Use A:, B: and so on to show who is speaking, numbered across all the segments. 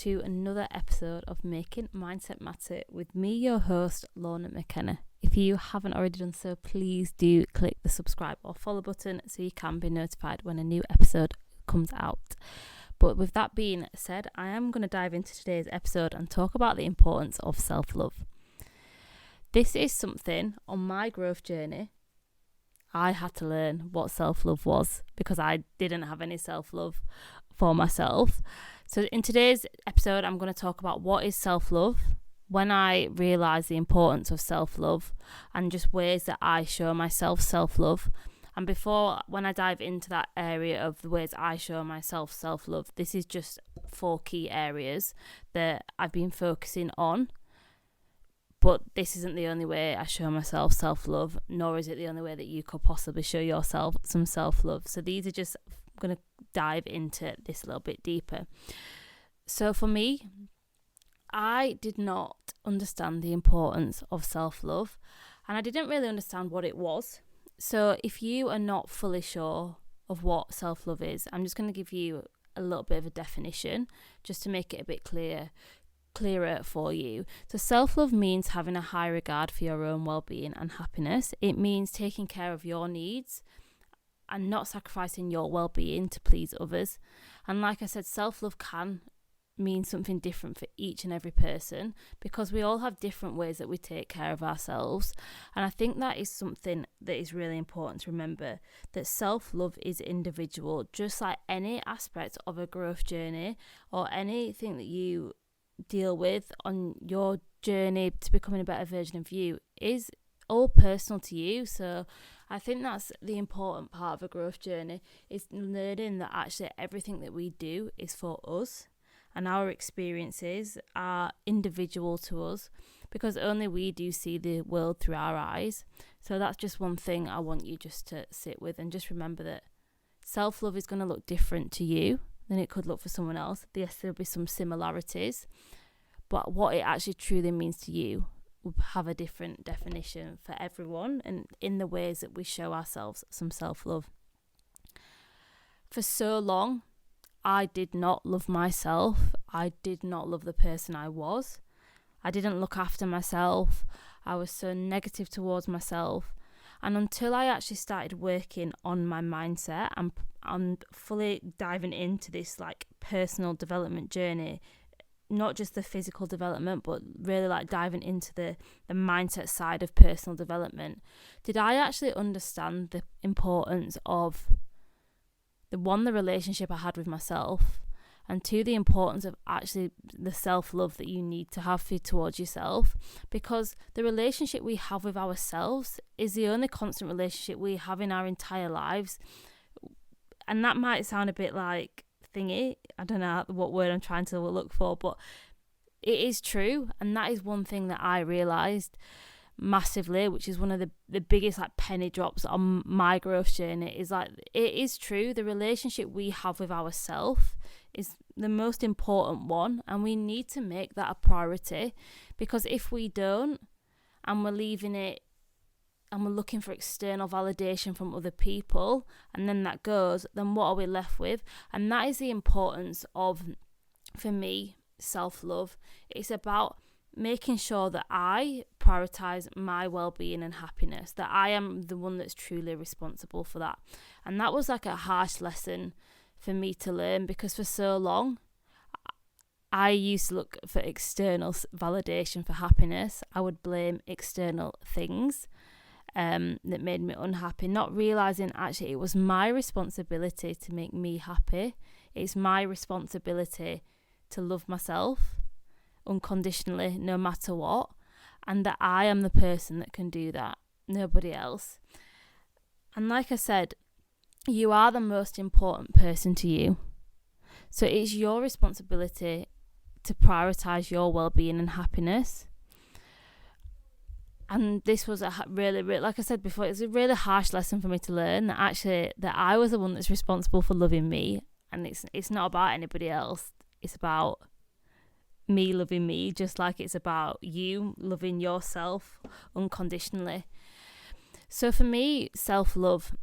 A: to another episode of Making Mindset Matter with me, your host, Lorna McKenna. If you haven't already done so, please do click the subscribe or follow button so you can be notified when a new episode comes out. But with that being said, I am going to dive into today's episode and talk about the importance of self-love. This is something on my growth journey. I had to learn what self-love was because I didn't have any self-love for myself. So in today's episode, I'm going to talk about what is self-love, when I realised the importance of self-love, and just ways that I show myself self-love. And when I dive into that area of the ways I show myself self-love, this is just 4 key areas that I've been focusing on. But this isn't the only way I show myself self-love, nor is it the only way that you could possibly show yourself some self-love. So these are just going to dive into this a little bit deeper. So for me, I did not understand the importance of self-love, and I didn't really understand what it was. So if you are not fully sure of what self-love is, I'm just going to give you a little bit of a definition just to make it a bit clearer for you. So self-love means having a high regard for your own well-being and happiness. It means taking care of your needs and not sacrificing your well-being to please others. And like I said, self-love can mean something different for each and every person because we all have different ways that we take care of ourselves. And I think that is something that is really important to remember, that self-love is individual, just like any aspect of a growth journey or anything that you deal with on your journey to becoming a better version of you is all personal to you. So I think that's the important part of a growth journey, is learning that actually everything that we do is for us and our experiences are individual to us because only we do see the world through our eyes. So that's just one thing I want you just to sit with, and just remember that self-love is going to look different to you than it could look for someone else. Yes, there'll be some similarities, but what it actually truly means to you will have a different definition for everyone, and in the ways that we show ourselves some self-love. For so long, I did not love myself. I did not love the person I was. I didn't look after myself. I was so negative towards myself. And until I actually started working on my mindset and fully diving into this like personal development journey, not just the physical development, but really like diving into the mindset side of personal development, did I actually understand the importance of the relationship I had with myself, and 2, the importance of actually the self-love that you need to have towards yourself, because the relationship we have with ourselves is the only constant relationship we have in our entire lives. And that might sound a bit like thingy, I don't know what word I'm trying to look for, but it is true. And that is one thing that I realised massively, which is one of the biggest like penny drops on my growth journey, is like, it is true, the relationship we have with ourselves is the most important one, and we need to make that a priority, because if we don't, and we're leaving it and we're looking for external validation from other people, and then that goes, then what are we left with? And that is the importance of, for me, self-love. It's about making sure that I prioritise my well-being and happiness, that I am the one that's truly responsible for that. And that was like a harsh lesson for me to learn, because for so long I used to look for external validation for happiness. I would blame external things that made me unhappy, not realising actually it was my responsibility to make me happy. It's my responsibility to love myself unconditionally, no matter what, and that I am the person that can do that, nobody else. And like I said, you are the most important person to you, so it's your responsibility to prioritise your well-being and happiness. And this was a really, like I said before, it's a really harsh lesson for me to learn, that actually that I was the one that's responsible for loving me, and it's not about anybody else. It's about me loving me, just like it's about you loving yourself unconditionally. So for me, self-love,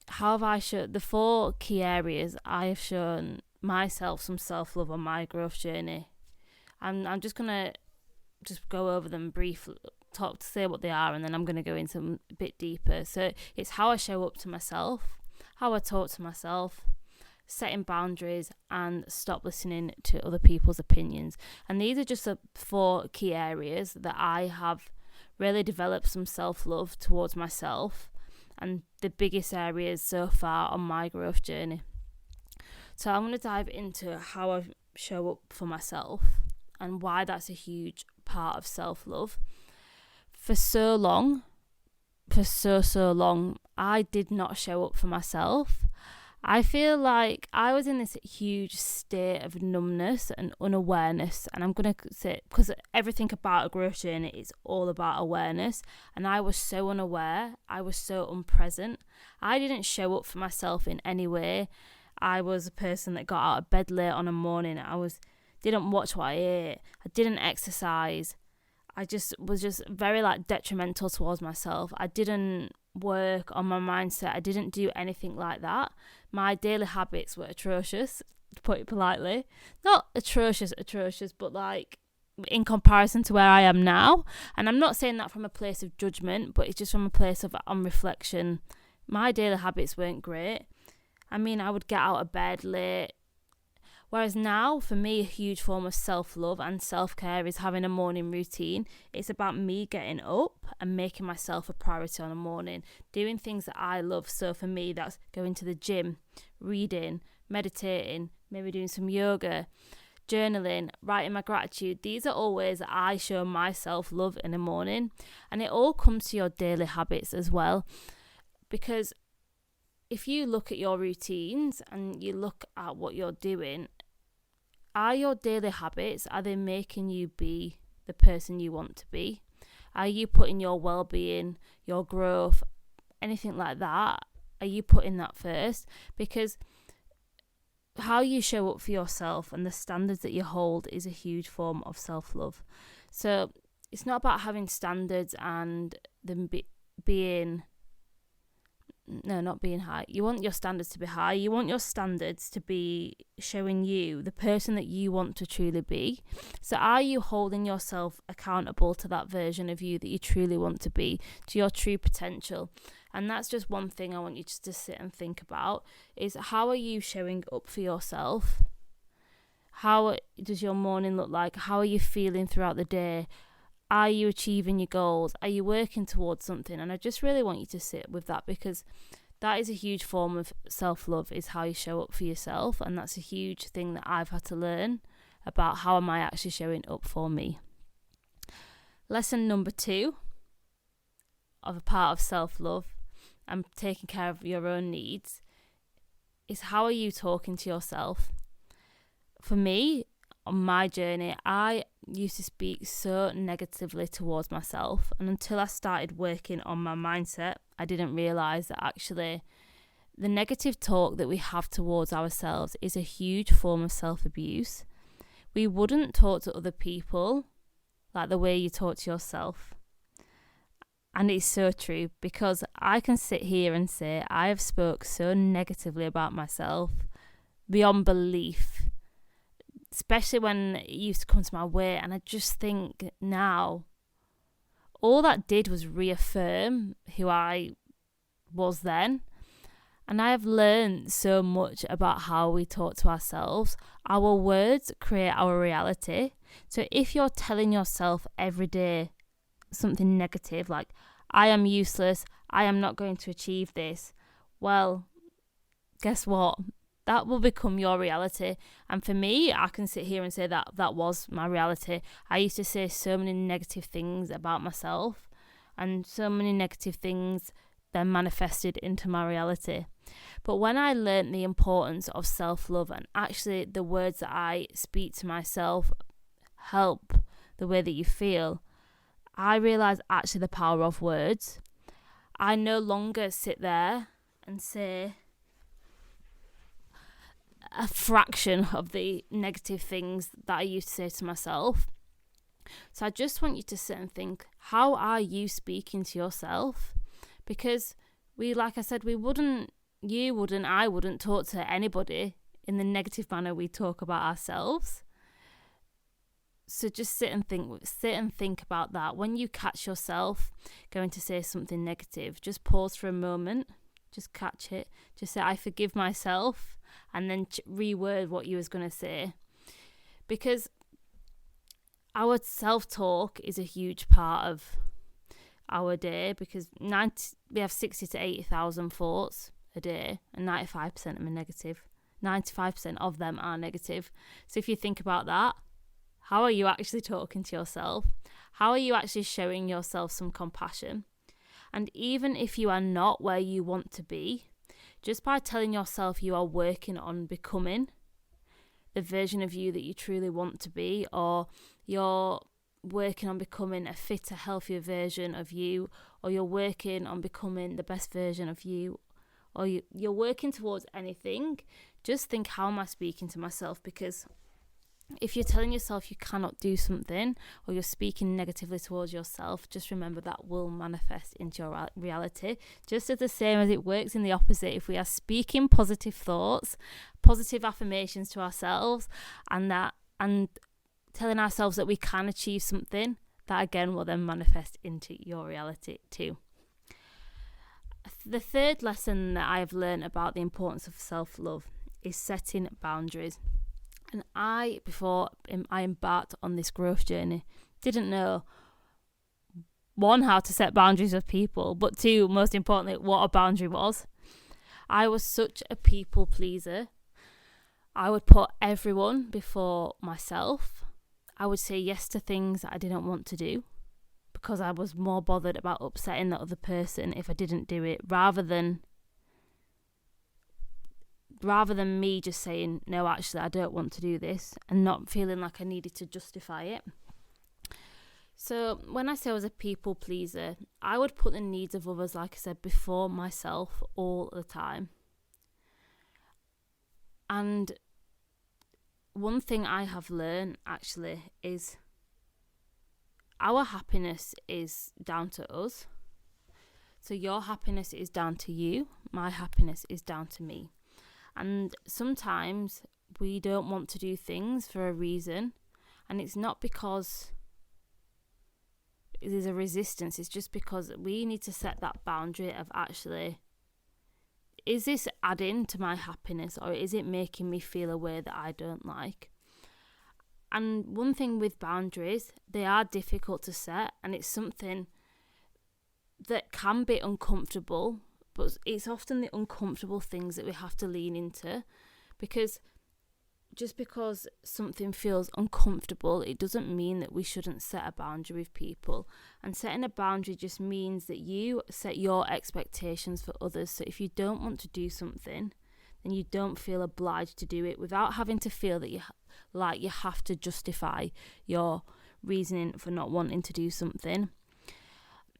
A: how have I shown the 4 key areas I have shown myself some self-love on my growth journey I'm just going to just go over them briefly, say what they are, and then I'm going to go into them a bit deeper. So it's how I show up to myself, how I talk to myself, setting boundaries, and stop listening to other people's opinions. And these are just the 4 key areas that I have really developed some self-love towards myself, and the biggest areas so far on my growth journey. So I'm going to dive into how I show up for myself and why that's a huge part of self-love. For so long, I did not show up for myself. I feel like I was in this huge state of numbness and unawareness, and I'm going to say, because everything about a growth journey is all about awareness, and I was so unaware, I was so unpresent. I didn't show up for myself in any way. I was a person that got out of bed late on a morning. Didn't watch what I ate. I didn't exercise. I was very detrimental towards myself. I didn't work on my mindset. I didn't do anything like that. My daily habits were atrocious, to put it politely. Not atrocious, but in comparison to where I am now. And I'm not saying that from a place of judgment, but it's just from a place of on reflection. My daily habits weren't great. I mean, I would get out of bed late. Whereas now, for me, a huge form of self-love and self-care is having a morning routine. It's about me getting up and making myself a priority on a morning, doing things that I love. So for me, that's going to the gym, reading, meditating, maybe doing some yoga, journaling, writing my gratitude. These are all ways that I show myself love in the morning. And it all comes to your daily habits as well. Because if you look at your routines and you look at what you're doing, are your daily habits, are they making you be the person you want to be? Are you putting your well-being, your growth, anything like that, are you putting that first? Because how you show up for yourself and the standards that you hold is a huge form of self-love. So it's not about having standards and them not being high. You want your standards to be high. You want your standards to be showing you the person that you want to truly be. So are you holding yourself accountable to that version of you that you truly want to be, to your true potential? And that's just one thing I want you just to sit and think about, is how are you showing up for yourself? How does your morning look like? How are you feeling throughout the day? Are you achieving your goals? Are you working towards something? And I just really want you to sit with that, because that is a huge form of self-love, is how you show up for yourself. And that's a huge thing that I've had to learn about, how am I actually showing up for me. Lesson number 2 of a part of self-love and taking care of your own needs is, how are you talking to yourself? For me, on my journey, I used to speak so negatively towards myself, and until I started working on my mindset, I didn't realise that actually the negative talk that we have towards ourselves is a huge form of self-abuse. We wouldn't talk to other people like the way you talk to yourself. And it's so true, because I can sit here and say I have spoke so negatively about myself beyond belief, especially when it used to come to my way. And I just think now, all that did was reaffirm who I was then. And I have learned so much about how we talk to ourselves. Our words create our reality. So if you're telling yourself every day something negative, like, I am useless, I am not going to achieve this, well, guess what? That will become your reality. And for me, I can sit here and say that was my reality. I used to say so many negative things about myself, and so many negative things then manifested into my reality. But when I learned the importance of self-love, and actually the words that I speak to myself help the way that you feel, I realised actually the power of words. I no longer sit there and say a fraction of the negative things that I used to say to myself. So I just want you to sit and think, how are you speaking to yourself? Because like I said, I wouldn't talk to anybody in the negative manner we talk about ourselves. So just sit and think about that. When you catch yourself going to say something negative, just pause for a moment, just catch it, just say, I forgive myself, and then reword what you was going to say. Because our self-talk is a huge part of our day, because we have 60 to 80,000 thoughts a day, and 95% of them are negative. 95% of them are negative. So if you think about that, how are you actually talking to yourself? How are you actually showing yourself some compassion? And even if you are not where you want to be, just by telling yourself you are working on becoming the version of you that you truly want to be, or you're working on becoming a fitter, healthier version of you, or you're working on becoming the best version of you, or you're working towards anything, just think, how am I speaking to myself? Because if you're telling yourself you cannot do something, or you're speaking negatively towards yourself, just remember that will manifest into your reality. Just as the same as it works in the opposite. If we are speaking positive thoughts, positive affirmations to ourselves, and telling ourselves that we can achieve something, that again will then manifest into your reality too. The third lesson that I have learned about the importance of self-love is setting boundaries. And before I embarked on this growth journey, didn't know, one, how to set boundaries with people, but two, most importantly, what a boundary was. I was such a people pleaser. I would put everyone before myself. I would say yes to things that I didn't want to do, because I was more bothered about upsetting the other person if I didn't do it, rather than me just saying, no, actually, I don't want to do this, and not feeling like I needed to justify it. So when I say I was a people pleaser, I would put the needs of others, like I said, before myself all the time. And one thing I have learned actually is our happiness is down to us. So your happiness is down to you. My happiness is down to me. And sometimes we don't want to do things for a reason, and it's not because there's a resistance, it's just because we need to set that boundary of, actually, is this adding to my happiness, or is it making me feel a way that I don't like? And one thing with boundaries, they are difficult to set, and it's something that can be uncomfortable, but it's often the uncomfortable things that we have to lean into, because just because something feels uncomfortable, it doesn't mean that we shouldn't set a boundary with people. And setting a boundary just means that you set your expectations for others. So if you don't want to do something, then you don't feel obliged to do it, without having to feel that you have to justify your reasoning for not wanting to do something.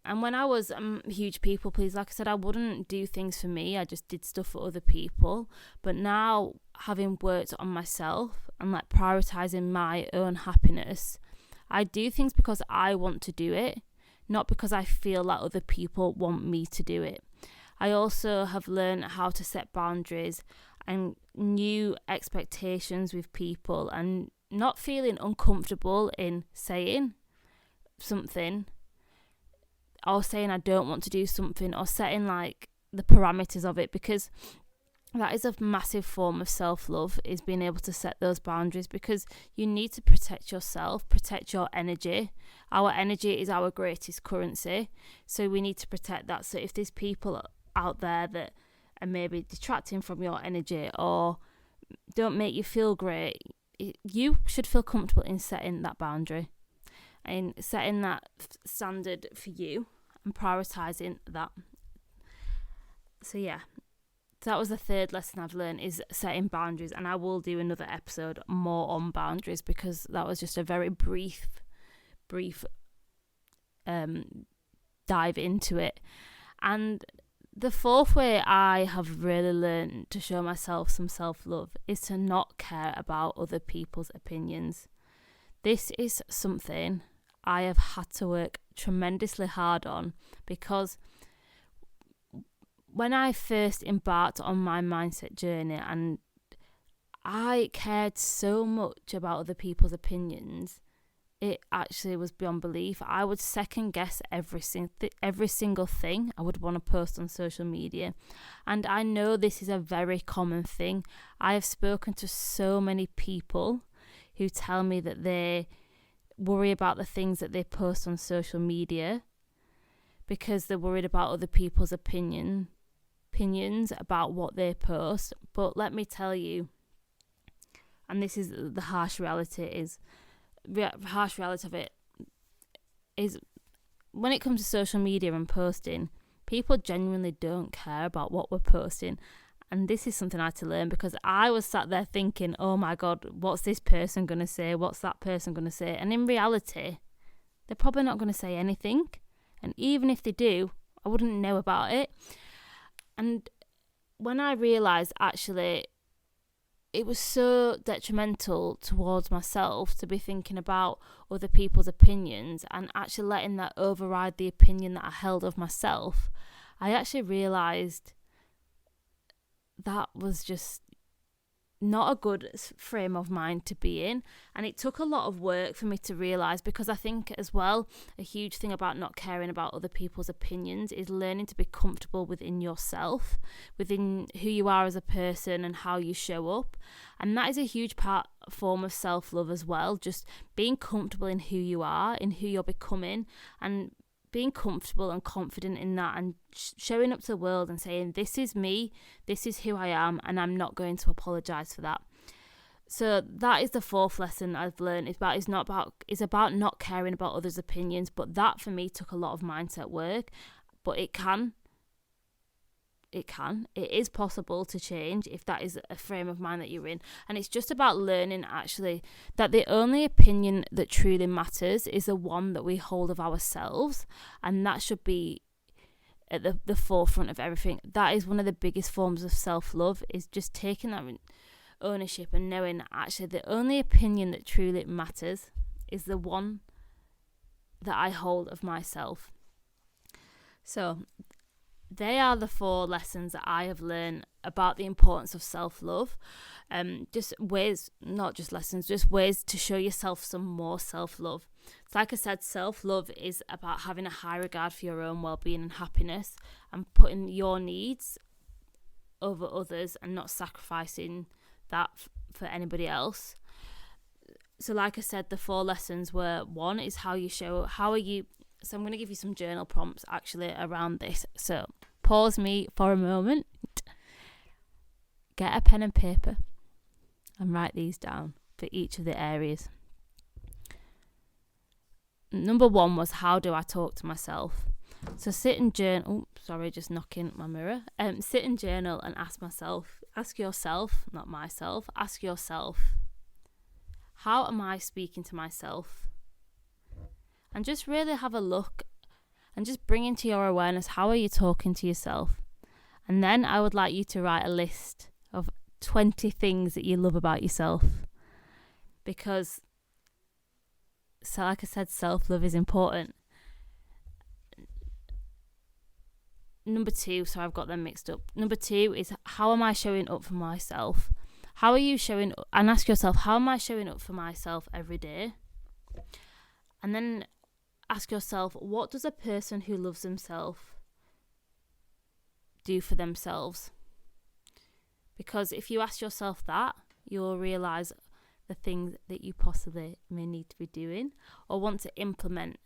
A: And when I was a huge people pleaser, like I said, I wouldn't do things for me. I just did stuff for other people. But now, having worked on myself and prioritizing my own happiness, I do things because I want to do it, not because I feel like other people want me to do it. I also have learned how to set boundaries and new expectations with people, and not feeling uncomfortable in saying something, or saying I don't want to do something, or setting the parameters of it, because that is a massive form of self-love, is being able to set those boundaries, because you need to protect yourself, protect your energy. Our energy is our greatest currency, so we need to protect that. So if there's people out there that are maybe detracting from your energy or don't make you feel great, you should feel comfortable in setting that boundary and setting that standard for you and prioritizing that. So yeah, that was the third lesson I've learned, is setting boundaries, and I will do another episode more on boundaries, because that was just a very brief dive into it. And the fourth way I have really learned to show myself some self-love is to not care about other people's opinions. This is something I have had to work tremendously hard on, because when I first embarked on my mindset journey, and I cared so much about other people's opinions, it actually was beyond belief. I would second guess every single thing I would want to post on social media. And I know this is a very common thing. I have spoken to so many people who tell me that they worry about the things that they post on social media because they're worried about other people's opinions about what they post. But let me tell you, and this is the harsh reality of it, is when it comes to social media and posting, people genuinely don't care about what we're posting. And this is something I had to learn, because I was sat there thinking, oh my God, what's this person going to say? What's that person going to say? And in reality, they're probably not going to say anything. And even if they do, I wouldn't know about it. And when I realised actually it was so detrimental towards myself to be thinking about other people's opinions and actually letting that override the opinion that I held of myself, I actually realised that was just not a good frame of mind to be in. And it took a lot of work for me to realise, because I think as well, a huge thing about not caring about other people's opinions is learning to be comfortable within yourself, within who you are as a person and how you show up. And that is a huge form of self-love as well, just being comfortable in who you are, in who you're becoming, and being comfortable and confident in that, and showing up to the world and saying, this is me, this is who I am, and I'm not going to apologise for that. So that is the fourth lesson I've learned. It's about not caring about others' opinions. But that for me took a lot of mindset work. But it is possible to change if that is a frame of mind that you're in. And it's just about learning actually that the only opinion that truly matters is the one that we hold of ourselves, and that should be at the forefront of everything. That is one of the biggest forms of self-love, is just taking that ownership and knowing that actually the only opinion that truly matters is the one that I hold of myself. So they are the 4 lessons that I have learned about the importance of self-love. Just ways, not just lessons, just ways to show yourself some more self-love. So like I said, self-love is about having a high regard for your own well-being and happiness, and putting your needs over others and not sacrificing that for anybody else. So like I said, the 4 lessons were, 1 is how are you. So I'm going to give you some journal prompts actually around this. So pause me for a moment. Get a pen and paper and write these down for each of the areas. Number 1 was, how do I talk to myself? So sit and journal. Just knocking my mirror. Sit and journal and ask yourself, not myself, ask yourself, how am I speaking to myself? And just really have a look and just bring into your awareness, how are you talking to yourself? And then I would like you to write a list of 20 things that you love about yourself. Because, so like I said, self-love is important. Number 2, so I've got them mixed up. Number 2 is, how am I showing up for myself? How are you showing up? And ask yourself, how am I showing up for myself every day? And then ask yourself, what does a person who loves themselves do for themselves? Because if you ask yourself that, you'll realise the things that you possibly may need to be doing or want to implement.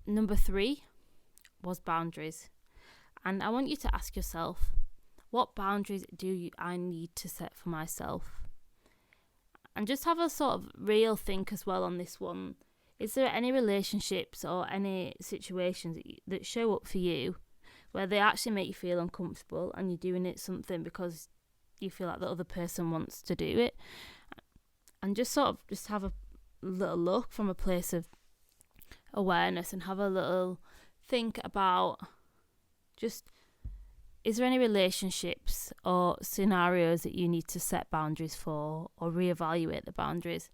A: Number 3 was boundaries. And I want you to ask yourself, what boundaries I need to set for myself? And just have a sort of real think as well on this one. Is there any relationships or any situations that show up for you where they actually make you feel uncomfortable and you're doing it something because you feel like the other person wants to do it? And just have a little look from a place of awareness and have a little think about, just, is there any relationships or scenarios that you need to set boundaries for or reevaluate the boundaries?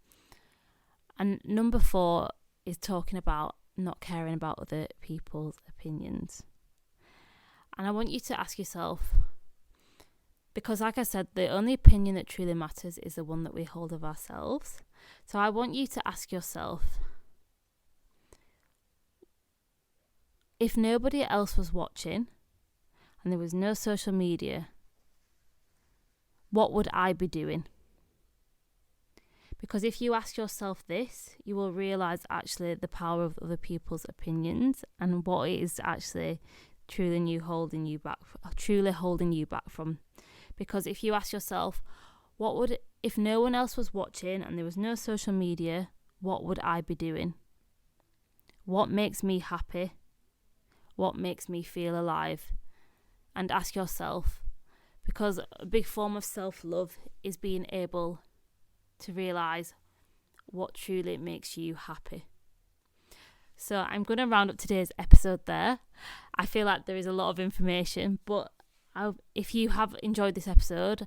A: And number 4 is talking about not caring about other people's opinions. And I want you to ask yourself, Because like I said, the only opinion that truly matters is the one that we hold of ourselves. So I want you to ask yourself, if nobody else was watching and there was no social media, what would I be doing? Because if you ask yourself this, you will realise actually the power of other people's opinions and what it is actually truly holding you back from. Because if you ask yourself, if no one else was watching and there was no social media, what would I be doing? What makes me happy? What makes me feel alive? And ask yourself, because a big form of self-love is being able to realise what truly makes you happy. So I'm going to round up today's episode there. I feel like there is a lot of information, but if you have enjoyed this episode,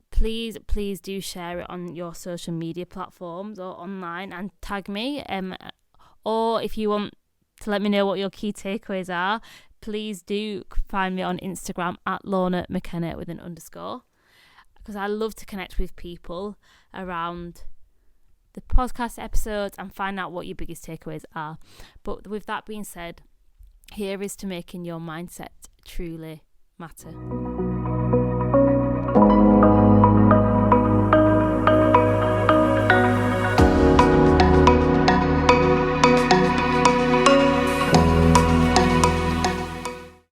A: please do share it on your social media platforms or online and tag me. Or if you want to let me know what your key takeaways are, please do find me on Instagram at Lorna McKenna with an _, because I love to connect with people around the podcast episodes and find out what your biggest takeaways are. But with that being said, here is to making your mindset truly matter.